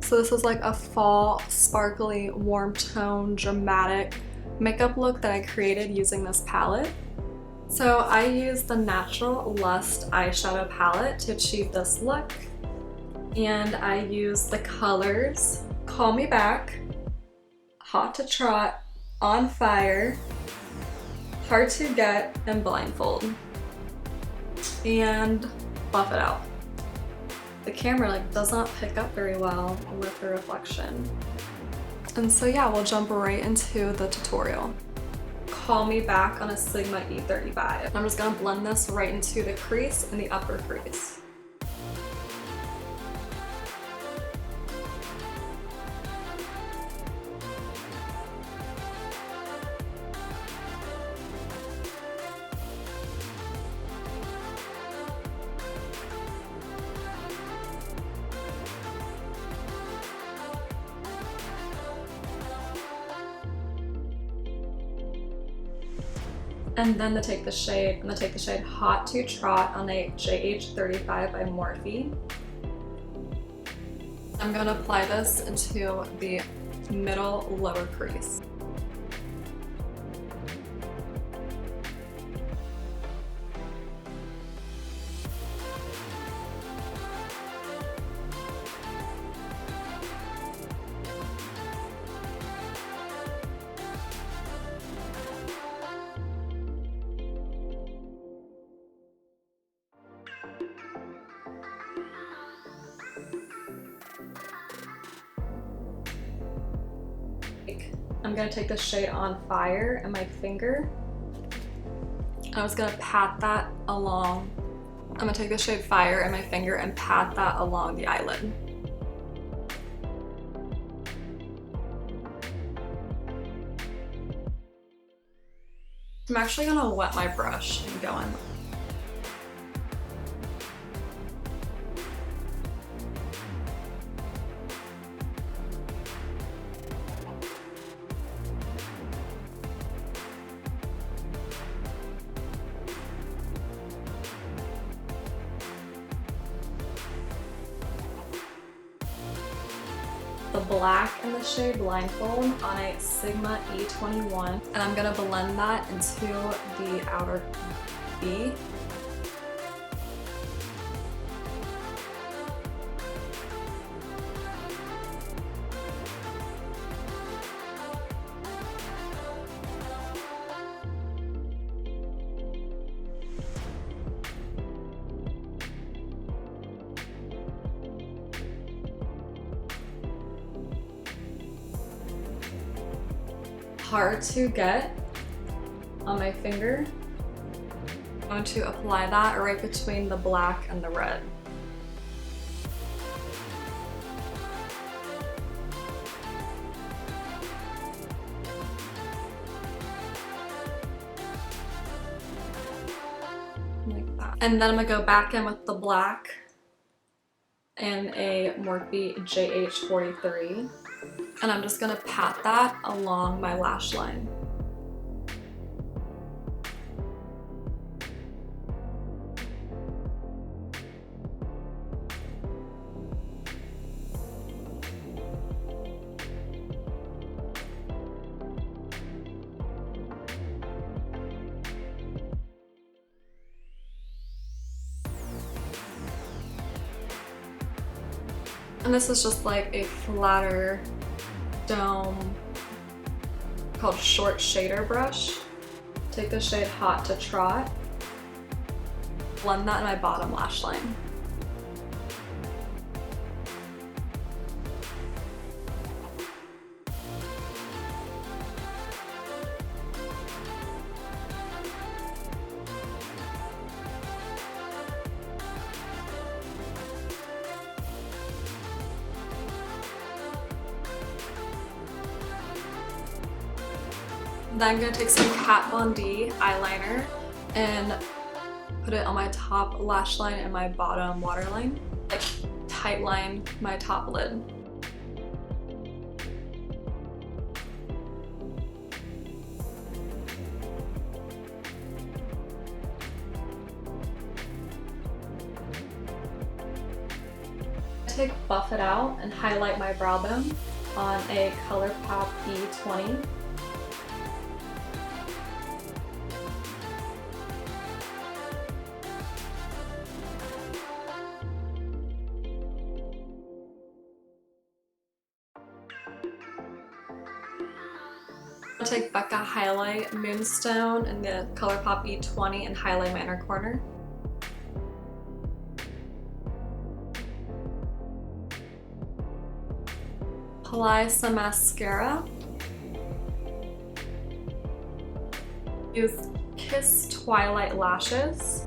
So this is like a fall, sparkly, warm tone, dramatic makeup look that I created using this palette. So I used the Natural Lust eyeshadow palette to achieve this look. And I used the colors Call Me Back, Hot to Trot, On Fire, Hard to Get, and Blindfold. And buff it out. The camera does not pick up very well with the reflection. And so yeah, we'll jump right into the tutorial. Call Me Back on a Sigma E35. I'm just gonna blend this right into the crease and the upper crease. And then I'm gonna take the shade Hot to Trot on a JH35 by Morphe. I'm gonna apply this into the middle lower crease. I'm gonna take the shade On Fire in my finger. I was gonna pat that along. I'm gonna take the shade Fire in my finger and pat that along the eyelid. I'm actually gonna wet my brush and go in. The black in the shade Blindfold on a Sigma E21, and I'm gonna blend that into the outer V. Hard to Get on my finger. I'm going to apply that right between the black and the red. Like that. And then I'm gonna go back in with the black and a Morphe JH43. And I'm just gonna pat that along my lash line. And this is just like a flatter dome called Short Shader Brush. Take the shade Hot to Trot, blend that in my bottom lash line. Then I'm going to take some Kat Von D eyeliner and put it on my top lash line and my bottom waterline. Like tight line my top lid. Take Buff It Out and highlight my brow bone on a ColourPop E20. I'll take Becca Highlight Moonstone in the ColourPop E20 and highlight my inner corner. Apply some mascara. Use Kiss Twilight Lashes.